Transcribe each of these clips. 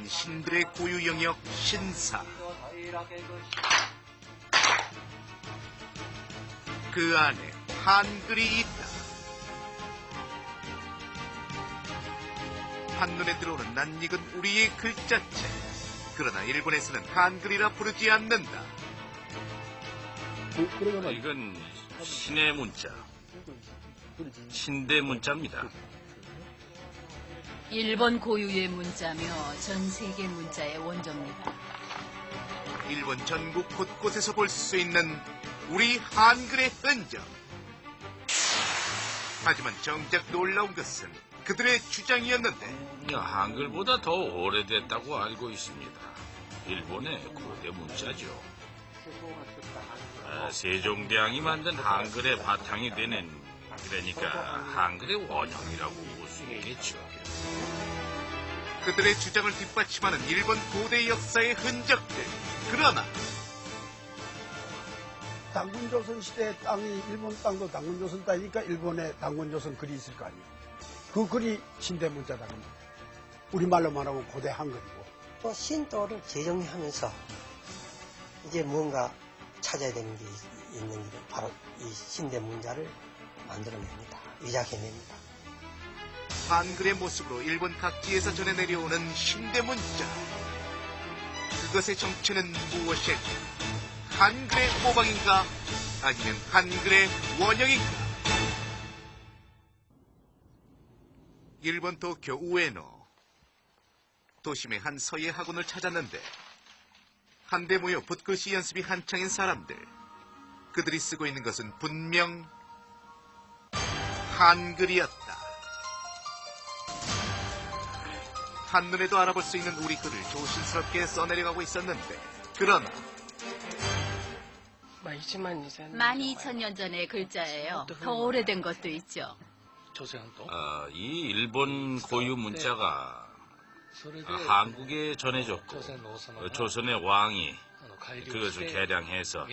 있는 신들의 고유 영역 신사. 그 안에 한글이 있다. 한눈에 들어오는 낯익은 우리의 글자체. 그러나 일본에서는 한글이라 부르지 않는다. 이건 신의 문자, 신대 문자입니다. 일본 고유의 문자며 전 세계 문자의 원조입니다. 일본 전국 곳곳에서 볼 수 있는 우리 한글의 흔적. 하지만 정작 놀라운 것은 그들의 주장이었는데 한글보다 더 오래됐다고 알고 있습니다. 일본의 고대 문자죠. 세종대왕이 만든 한글의 바탕이 되는, 그러니까 한글의 원형이라고 볼 수 있겠죠. 그들의 주장을 뒷받침하는 일본 고대 역사의 흔적들. 그러나 당군조선 시대의 땅이 일본 땅도 당군조선 땅이니까 일본의 당군조선 글이 있을 거 아니에요. 그 글이 신대문자라는 겁니다. 우리말로 말하면 고대 한글이고. 또 신도를 재정리하면서 이제 뭔가 찾아야 되는 게 있는 게 바로 이 신대문자를 만들어냅니다. 위작해냅니다. 한글의 모습으로 일본 각지에서 전해 내려오는 신대문자. 그것의 정체는 무엇일까? 한글의 모방인가? 아니면 한글의 원형인가? 일본 도쿄 우에노. 도심의 한 서예 학원을 찾았는데 한데 모여 붓글씨 연습이 한창인 사람들. 그들이 쓰고 있는 것은 분명 한글이었다. 한눈에도 알아볼 수 있는 우리 글을 조심스럽게 써내려가고 있었는데, 그러나 12,000년 전의 글자예요. 더 오래된 것도 있죠. 이 일본 고유 문자가 한국에 전해졌고, 조선의 왕이 그것을 개량해서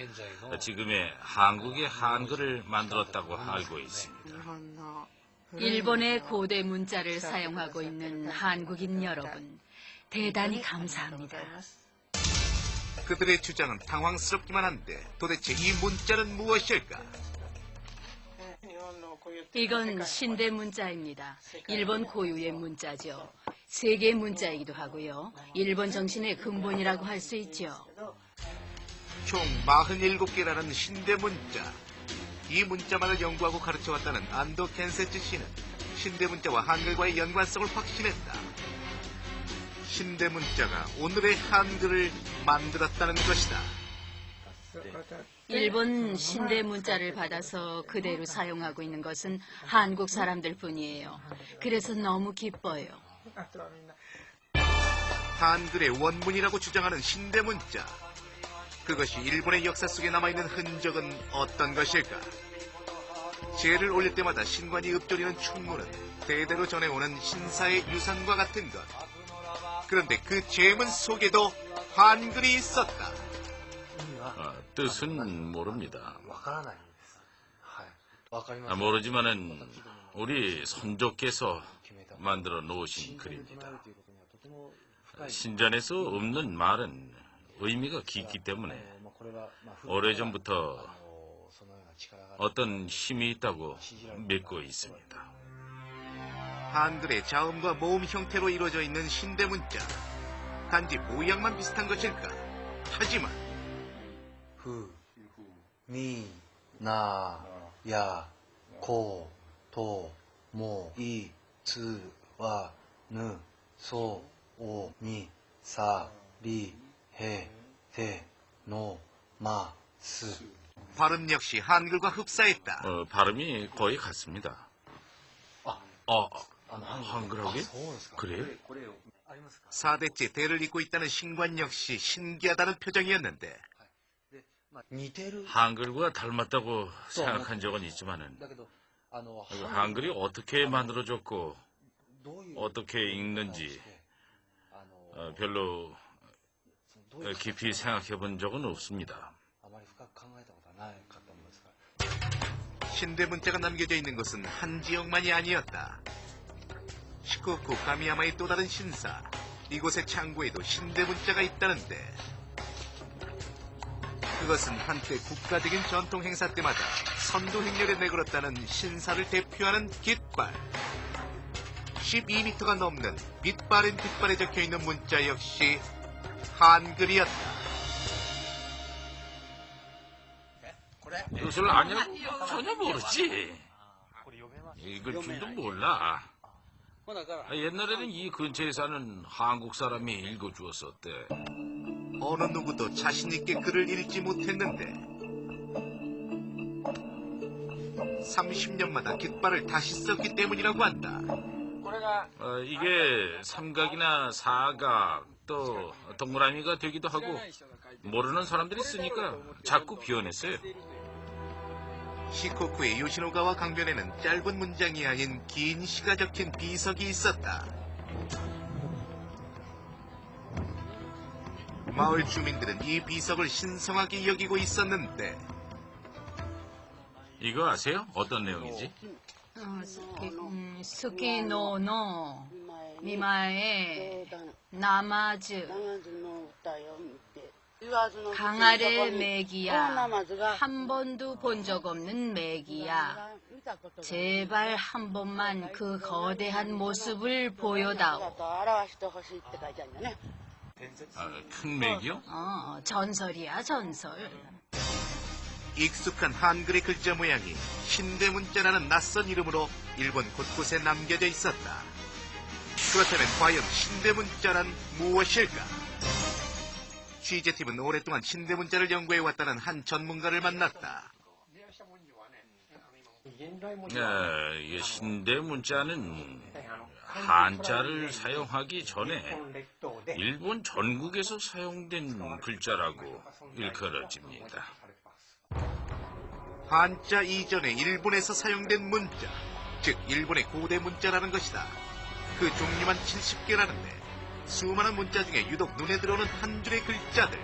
지금의 한국의 한글을 만들었다고 알고 있습니다. 일본의 고대 문자를 사용하고 있는 한국인 여러분, 대단히 감사합니다. 그들의 주장은 당황스럽기만 한데 도대체 이 문자는 무엇일까? 이건 신대 문자입니다. 일본 고유의 문자죠. 세계 문자이기도 하고요. 일본 정신의 근본이라고 할 수 있죠. 총 47개라는 신대 문자. 이 문자만을 연구하고 가르쳐왔다는 안도 켄세츠 씨는 신대 문자와 한글과의 연관성을 확신했다. 신대 문자가 오늘의 한글을 만들었다는 것이다. 일본 신대 문자를 받아서 그대로 사용하고 있는 것은 한국 사람들 뿐이에요. 그래서 너무 기뻐요. 한글의 원문이라고 주장하는 신대 문자. 그것이 일본의 역사 속에 남아있는 흔적은 어떤 것일까? 제를 올릴 때마다 신관이 읊조리는 춤문은 대대로 전해오는 신사의 유산과 같은 것. 그런데 그 제문 속에도 한글이 있었다. 뜻은 모릅니다. 모르지만은 우리 선조께서 만들어 놓으신 글입니다. 신전에서 읊는 말은 의미가 깊기 때문에 오래전부터 어떤 힘이 있다고 믿고 있습니다. 한글의 자음과 모음 형태로 이루어져 있는 신대 문자. 단지 모양만 비슷한 것일까? 하지만 후, 미, 나, 야, 고, 도, 모, 이, 즈, 와, 느, 소, 오, 니, 사, 리, 해, 대, 노, 마, 스. 발음 역시 한글과 흡사했다. 발음이 거의 같습니다. 한글하게? 그래요? 4대째 대를 잇고 있다는 신관 역시 신기하다는 표정이었는데 한글과 닮았다고 생각한 적은 있지만은 한글이 어떻게 만들어졌고 어떻게 읽는지 별로 깊이 생각해 본 적은 없습니다. 신대 문자가 남겨져 있는 것은 한 지역만이 아니었다. 시코쿠 가미야마의 또 다른 신사, 이곳의 창고에도 신대 문자가 있다는데 그것은 한때 국가적인 전통 행사 때마다 선두 행렬에 내걸었다는 신사를 대표하는 깃발. 12m가 넘는 빛바랜 깃발에 적혀있는 문자 역시 한글이었다. 뜻을 아냐고 전혀 모르지. 읽을 줄도 몰라. 옛날에는 이 근처에 사는 한국 사람이 읽어주었었대. 어느 누구도 자신있게 글을 읽지 못했는데 30년마다 깃발을 다시 썼기 때문이라고 한다. 이게 삼각이나 사각 또 동그라미가 되기도 하고 모르는 사람들이 쓰니까 자꾸 비워냈어요. 시코쿠의 요시노가와 강변에는 짧은 문장이 아닌 긴 시가 적힌 비석이 있었다. 마을 주민들은 이 비석을 신성하게 여기고 있었는데 이거 아세요? 어떤 내용이지? 스키노노 미마에 나마즈 강아래 메기야 한 번도 본 적 없는 메기야 제발 한 번만 그 거대한 모습을 보여다오. 큰 맥이요? 전설이야 전설. 익숙한 한글의 글자 모양이 신대 문자라는 낯선 이름으로 일본 곳곳에 남겨져 있었다. 그렇다면 과연 신대 문자란 무엇일까? 취재팀은 오랫동안 신대 문자를 연구해왔다는 한 전문가를 만났다. 이 신대 문자는 한자를 사용하기 전에 일본 전국에서 사용된 글자라고 일컬어집니다. 한자 이전에 일본에서 사용된 문자, 즉 일본의 고대 문자라는 것이다. 그 종류만 70개라는데 수많은 문자 중에 유독 눈에 들어오는 한 줄의 글자들.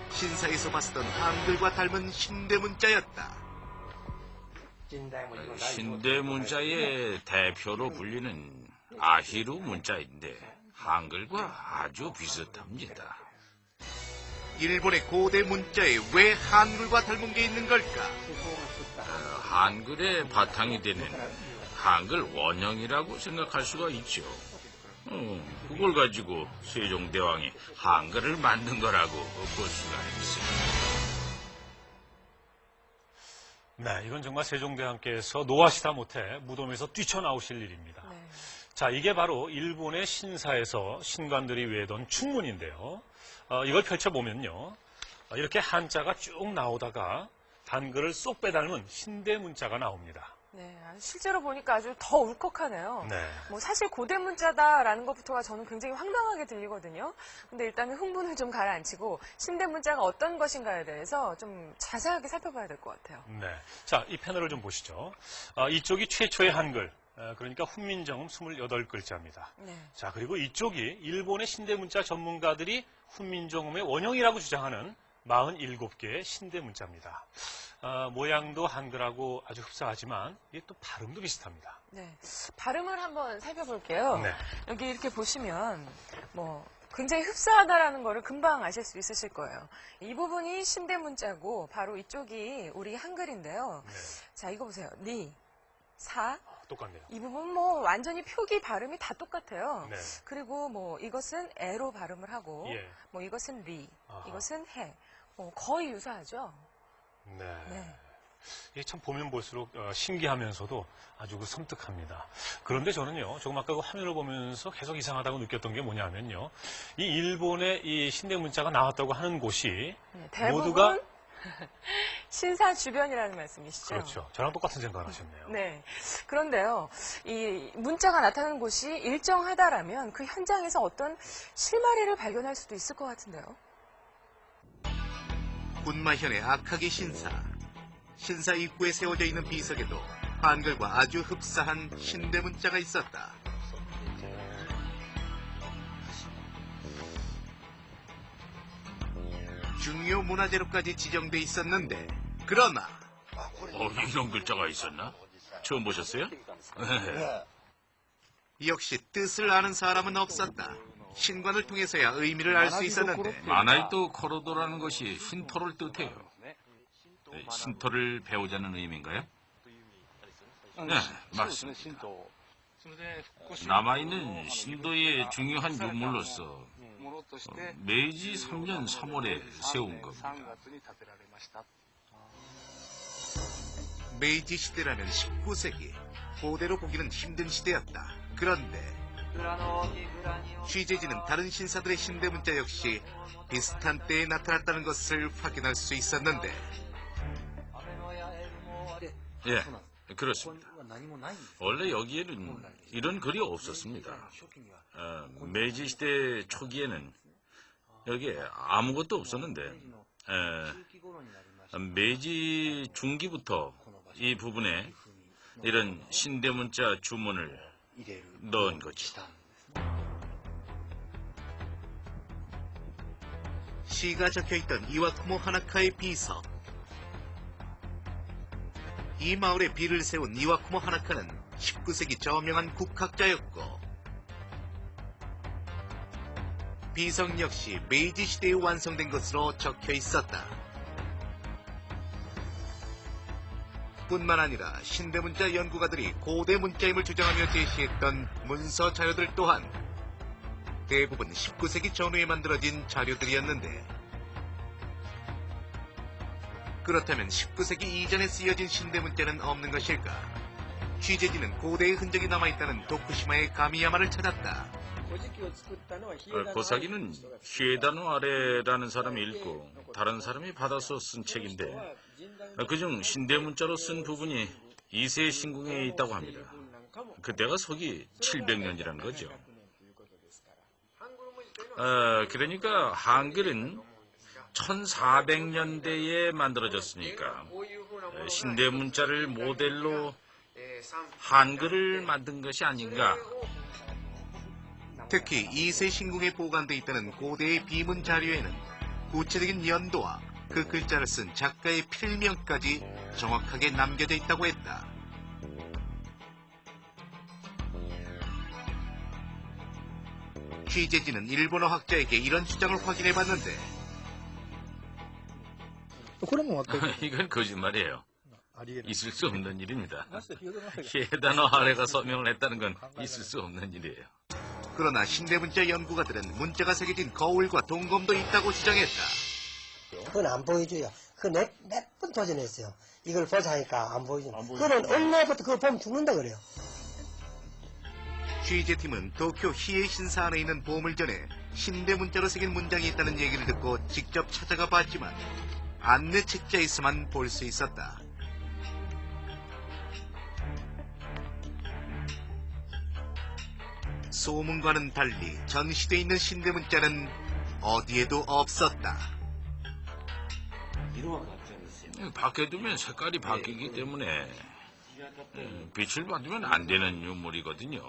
신사에서 봤었던 한글과 닮은 신대 문자였다. 신대 문자의 대표로 불리는 아히루 문자인데 한글과 아주 비슷합니다. 일본의 고대 문자에 왜 한글과 닮은 게 있는 걸까? 한글의 바탕이 되는 한글 원형이라고 생각할 수가 있죠. 그걸 가지고 세종대왕이 한글을 만든 거라고 볼 수가 있습니다. 네, 이건 정말 세종대왕께서 노하시다 못해 무덤에서 뛰쳐나오실 일입니다. 네. 자, 이게 바로 일본의 신사에서 신관들이 외던 충문인데요. 이걸 펼쳐보면요. 이렇게 한자가 쭉 나오다가 한글을 쏙 빼닮은 신대 문자가 나옵니다. 네, 실제로 보니까 아주 더 울컥하네요. 네. 뭐 사실 고대 문자다라는 것부터가 저는 굉장히 황당하게 들리거든요. 근데 일단은 흥분을 좀 가라앉히고 신대 문자가 어떤 것인가에 대해서 좀 자세하게 살펴봐야 될 것 같아요. 네. 자, 이 패널을 좀 보시죠. 이쪽이 최초의 한글, 그러니까 훈민정음 28글자입니다. 네. 자, 그리고 이쪽이 일본의 신대 문자 전문가들이 훈민정음의 원형이라고 주장하는 47개의 신대 문자입니다. 모양도 한글하고 아주 흡사하지만 이게 또 발음도 비슷합니다. 네. 발음을 한번 살펴볼게요. 네. 여기 이렇게 보시면 뭐 굉장히 흡사하다라는 거를 금방 아실 수 있으실 거예요. 이 부분이 신대 문자고 바로 이쪽이 우리 한글인데요. 네. 자, 이거 보세요. 리, 사. 똑같네요. 이 부분 뭐 완전히 표기 발음이 다 똑같아요. 네. 그리고 뭐 이것은 에로 발음을 하고 예. 뭐 이것은 리, 아하. 이것은 해. 거의 유사하죠. 네. 네. 이게 참 보면 볼수록 신기하면서도 아주 섬뜩합니다. 그런데 저는요, 조금 아까 그 화면을 보면서 계속 이상하다고 느꼈던 게 뭐냐면요, 이 일본의 이 신대 문자가 나왔다고 하는 곳이 네, 대부분 모두가 신사 주변이라는 말씀이시죠. 그렇죠. 저랑 똑같은 생각을 하셨네요. 네. 그런데요, 이 문자가 나타나는 곳이 일정하다라면 그 현장에서 어떤 실마리를 발견할 수도 있을 것 같은데요. 군마현의 악하기 신사. 신사 입구에 세워져 있는 비석에도 한글과 아주 흡사한 신대 문자가 있었다. 중요 문화재로까지 지정돼 있었는데 그러나 이런 글자가 있었나? 처음 보셨어요? 역시 뜻을 아는 사람은 없었다. 신관을 통해서야 의미를 알 수 있었는데 마나이토 코로도라는 것이 신토를 뜻해요. 신토를 배우자는 의미인가요? 네, 맞습니다. 남아있는 신도의 중요한 유물로서 메이지 3년 3월에 세운 겁니다. 메이지 시대라면 19세기, 고대로 보기는 힘든 시대였다. 그런데 취재진은 다른 신사들의 신대 문자 역시 비슷한 때에 나타났다는 것을 확인할 수 있었는데 예, 그렇습니다. 원래 여기에는 이런 글이 없었습니다. 메이지 시대 초기에는 여기에 아무것도 없었는데 메이지 중기부터 이 부분에 이런 신대 문자 주문을 넣은 거지. 시가 적혀있던 이와쿠모 하나카의 비석. 이 마을에 비를 세운 이와쿠모 하나카는 19세기 저명한 국학자였고 비석 역시 메이지 시대에 완성된 것으로 적혀 있었다. 뿐만 아니라 신대 문자 연구가들이 고대 문자임을 주장하며 제시했던 문서 자료들 또한 대부분 19세기 전후에 만들어진 자료들이었는데 그렇다면 19세기 이전에 쓰여진 신대 문자는 없는 것일까? 취재진은 고대의 흔적이 남아있다는 도쿠시마의 가미야마를 찾았다. 고사기는 히에다노 아래라는 사람이 읽고 다른 사람이 받아서 쓴 책인데 그중 신대 문자로 쓴 부분이 2세 신궁에 있다고 합니다. 그때가 서기 700년이라는 거죠. 그러니까 한글은 1400년대에 만들어졌으니까 신대 문자를 모델로 한글을 만든 것이 아닌가. 특히 2세 신궁에 보관돼 있다는 고대의 비문 자료에는 구체적인 연도와 그 글자를 쓴 작가의 필명까지 정확하게 남겨져 있다고 했다. 취재진은 일본어 학자에게 이런 주장을 확인해봤는데 이건 거짓말이에요. 있을 수 없는 일입니다. 히에다노 아래가 서명을 했다는 건 있을 수 없는 일이에요. 그러나 신대문자 연구가들은 문자가 새겨진 거울과 동검도 있다고 주장했다. 그건 안 보여줘요. 몇 번 도전했어요. 이걸 보자 하니까 안 보여줘요. 그거는 얼마부터 그거 보면 죽는다 그래요. 취재팀은 도쿄 히에 신사 안에 있는 보물전에 신대문자로 새긴 문장이 있다는 얘기를 듣고 직접 찾아가 봤지만 안내 책자에서만 볼 수 있었다. 소문과는 달리 전시돼 있는 신대문자는 어디에도 없었다. 밖에 두면 색깔이 바뀌기 때문에 빛을 받으면 안 되는 유물이거든요.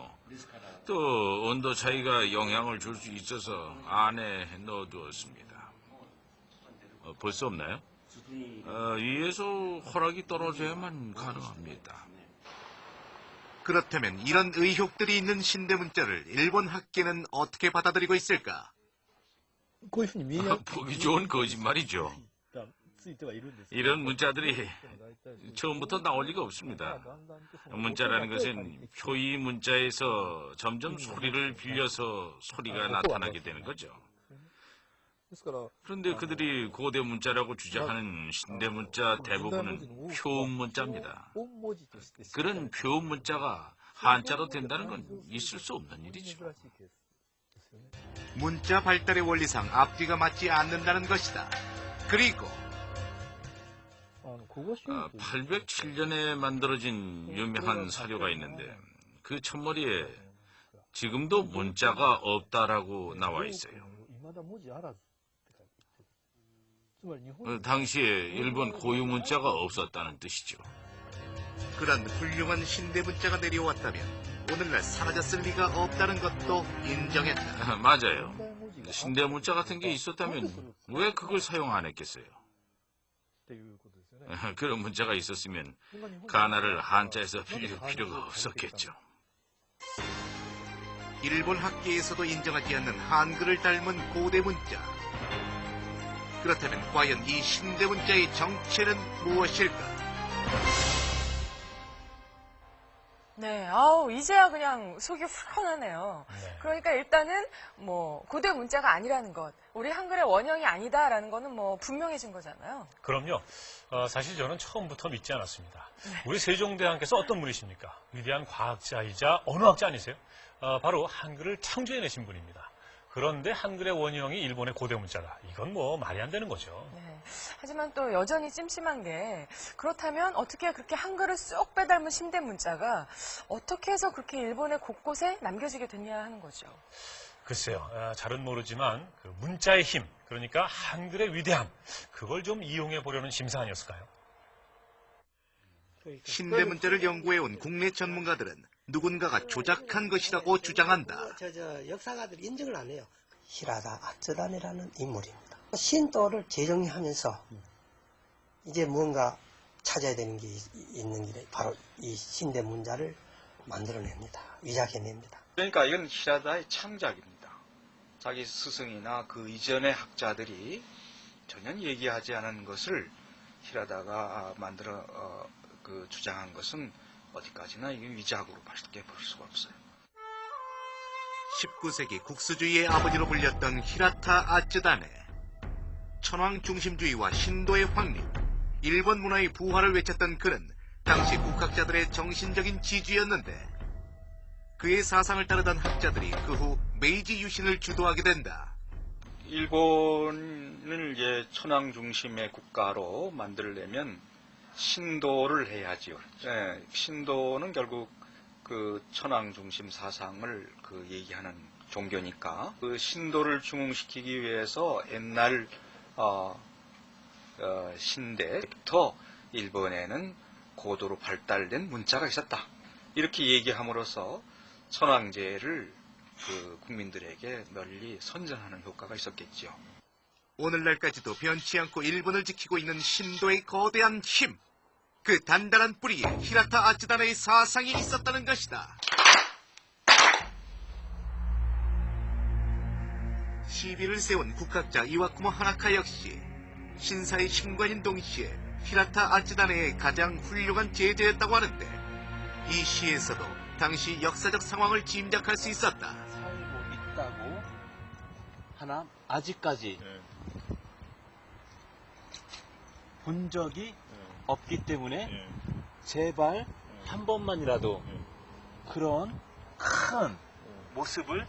또 온도 차이가 영향을 줄 수 있어서 안에 넣어두었습니다. 볼 수 없나요? 위에서 허락이 떨어져야만 가능합니다. 그렇다면 이런 의혹들이 있는 신대문자를 일본 학계는 어떻게 받아들이고 있을까? 보기 좋은 거짓말이죠. 이런 문자들이 처음부터 나올 리가 없습니다. 문자라는 것은 표의 문자에서 점점 소리를 빌려서 소리가 나타나게 되는 거죠. 그런데 그들이 고대 문자라고 주장하는 신대 문자 대부분은 표음 문자입니다. 그런 표음 문자가 한자로 된다는 건 있을 수 없는 일이죠. 문자 발달의 원리상 앞뒤가 맞지 않는다는 것이다. 그리고 807년에 만들어진 유명한 사료가 있는데 그 첫머리에 지금도 문자가 없다라고 나와 있어요. 당시에 일본 고유 문자가 없었다는 뜻이죠. 그런 훌륭한 신대문자가 내려왔다면 오늘날 사라졌을 리가 없다는 것도 인정했다. 맞아요. 신대 문자 같은 게 있었다면 왜 그걸 사용 안 했겠어요? 그런 문자가 있었으면 가나를 한자에서 빌릴 필요가 없었겠죠. 일본 학계에서도 인정하지 않는 한글을 닮은 고대 문자. 그렇다면 과연 이 신대 문자의 정체는 무엇일까? 네, 이제야 그냥 속이 후련하네요. 네. 그러니까 일단은 뭐 고대 문자가 아니라는 것, 우리 한글의 원형이 아니다라는 거는 뭐 분명해진 거잖아요. 그럼요. 사실 저는 처음부터 믿지 않았습니다. 우리 세종대왕께서 어떤 분이십니까? 위대한 과학자이자 언어학자 아니세요? 바로 한글을 창조해내신 분입니다. 그런데 한글의 원형이 일본의 고대 문자다. 이건 뭐 말이 안 되는 거죠. 네. 하지만 또 여전히 찜찜한 게 그렇다면 어떻게 그렇게 한글을 쏙 빼닮은 신대 문자가 어떻게 해서 그렇게 일본의 곳곳에 남겨지게 됐냐 하는 거죠. 글쎄요. 잘은 모르지만 그 문자의 힘, 그러니까 한글의 위대함, 그걸 좀 이용해 보려는 심사 아니었을까요? 신대 문자를 연구해온 국내 전문가들은 누군가가 조작한 것이라고 주장한다. 역사가들이 인정을 안 해요. 히라다 아츠다네라는 인물입니다. 신도를 재정리하면서 이제 뭔가 찾아야 되는 게 있는 길에 바로 이 신대 문자를 만들어냅니다. 위작해냅니다. 그러니까 이건 히라다의 창작입니다. 자기 스승이나 그 이전의 학자들이 전혀 얘기하지 않은 것을 히라다가 만들어 주장한 것은 어디까지나 이게 위작으로 밖에 볼 수가 없어요. 19세기 국수주의의 아버지로 불렸던 히라타 아츠다네. 천황 중심주의와 신도의 확립, 일본 문화의 부활을 외쳤던 그는 당시 국학자들의 정신적인 지주였는데 그의 사상을 따르던 학자들이 그 후 메이지 유신을 주도하게 된다. 일본을 이제 천황 중심의 국가로 만들려면 신도를 해야지요. 네, 신도는 결국 그 천황 중심 사상을 얘기하는 종교니까 그 신도를 중흥시키기 위해서 옛날 신대부터 일본에는 고도로 발달된 문자가 있었다. 이렇게 얘기함으로써 천황제를 그 국민들에게 널리 선전하는 효과가 있었겠지요. 오늘날까지도 변치 않고 일본을 지키고 있는 신도의 거대한 힘. 그 단단한 뿌리에 히라타 아츠다네의 사상이 있었다는 것이다. 시비를 세운 국학자 이와쿠모 하나카 역시 신사의 신관인 동시에 히라타 아츠다네의 가장 훌륭한 제자였다고 하는데 이 시에서도 당시 역사적 상황을 짐작할 수 있었다. 살고 있다고 하나 아직까지 본 적이 없기 때문에 제발 한 번만이라도 그런 큰 모습을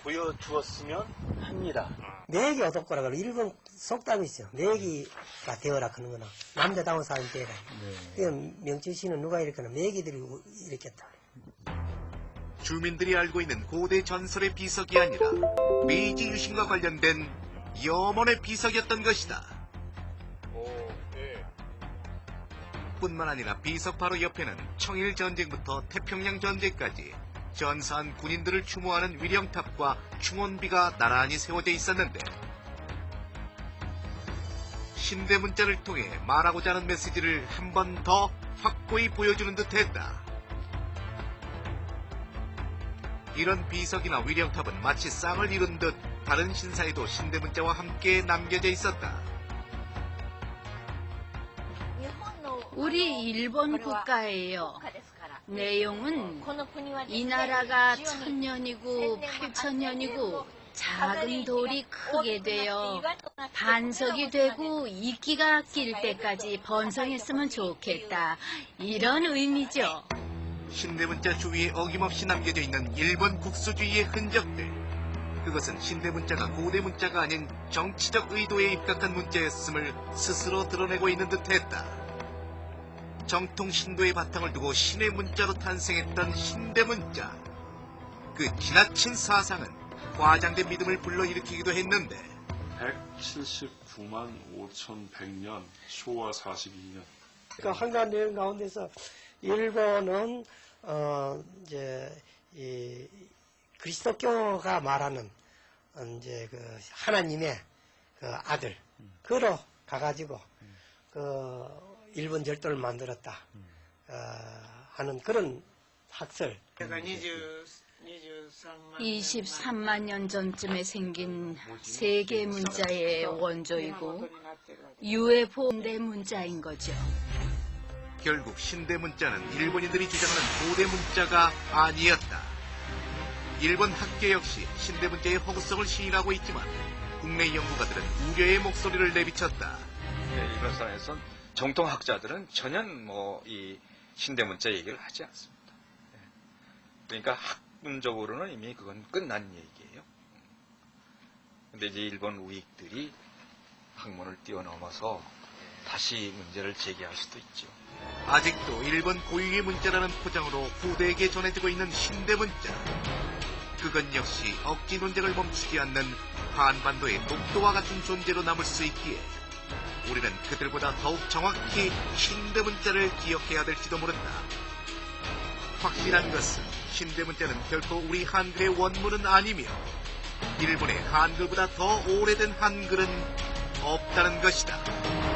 보여주었으면 합니다. 매기 어떻거라 그래. 일본 속담이 있어요. 매기가 되어라 그런 거나 남자다운 사람이 되어라. 명치씨는 누가 일으켰나 매기들이 일으켰다. 주민들이 알고 있는 고대 전설의 비석이 아니라 메이지 유신과 관련된 염원의 비석이었던 것이다. 뿐만 아니라 비석 바로 옆에는 청일 전쟁부터 태평양 전쟁까지 전사한 군인들을 추모하는 위령탑과 충원비가 나란히 세워져 있었는데 신대 문자를 통해 말하고자 하는 메시지를 한 번 더 확고히 보여주는 듯 했다. 이런 비석이나 위령탑은 마치 쌍을 이룬 듯 다른 신사에도 신대 문자와 함께 남겨져 있었다. 우리 일본 국가예요. 내용은 이 나라가 1000년이고 8000년이고 작은 돌이 크게 되어 반석이 되고 이끼가 낄 때까지 번성했으면 좋겠다. 이런 의미죠. 신대 문자 주위에 어김없이 남겨져 있는 일본 국수주의의 흔적들. 그것은 신대 문자가 고대 문자가 아닌 정치적 의도에 입각한 문자였음을 스스로 드러내고 있는 듯했다. 정통 신도의 바탕을 두고 신의 문자로 탄생했던 신대 문자. 그 지나친 사상은 과장된 믿음을 불러일으키기도 했는데 179만 5,100년 쇼와 42년. 그러니까 한가한 내용 가운데서 일본은 이제 이 그리스도교가 말하는 이제 그 하나님의 그 아들 그로 가가지고 그 일본 절도를 만들었다 하는 그런 학설. 그러니까 23 23만 년 전쯤에 생긴 세계 문자의 원조이고 UFO 대 문자인 거죠. 결국 신대 문자는 일본인들이 주장하는 고대 문자가 아니었다. 일본 학계 역시 신대 문자의 허구성을 시인하고 있지만 국내 연구가들은 우려의 목소리를 내비쳤다. 네, 일본산에선 정통 학자들은 전혀 이 신대 문자 얘기를 하지 않습니다. 네. 그러니까 학문적으로는 이미 그건 끝난 얘기예요. 근데 이제 일본 우익들이 학문을 뛰어넘어서 다시 문제를 제기할 수도 있죠. 아직도 일본 고유의 문자라는 포장으로 후대에게 전해지고 있는 신대 문자. 그건 역시 억지 논쟁을 멈추지 않는 한반도의 독도와 같은 존재로 남을 수 있기에 우리는 그들보다 더욱 정확히 신대 문자를 기억해야 될지도 모른다. 확실한 것은 신대 문자는 결코 우리 한글의 원문은 아니며 일본의 한글보다 더 오래된 한글은 없다는 것이다.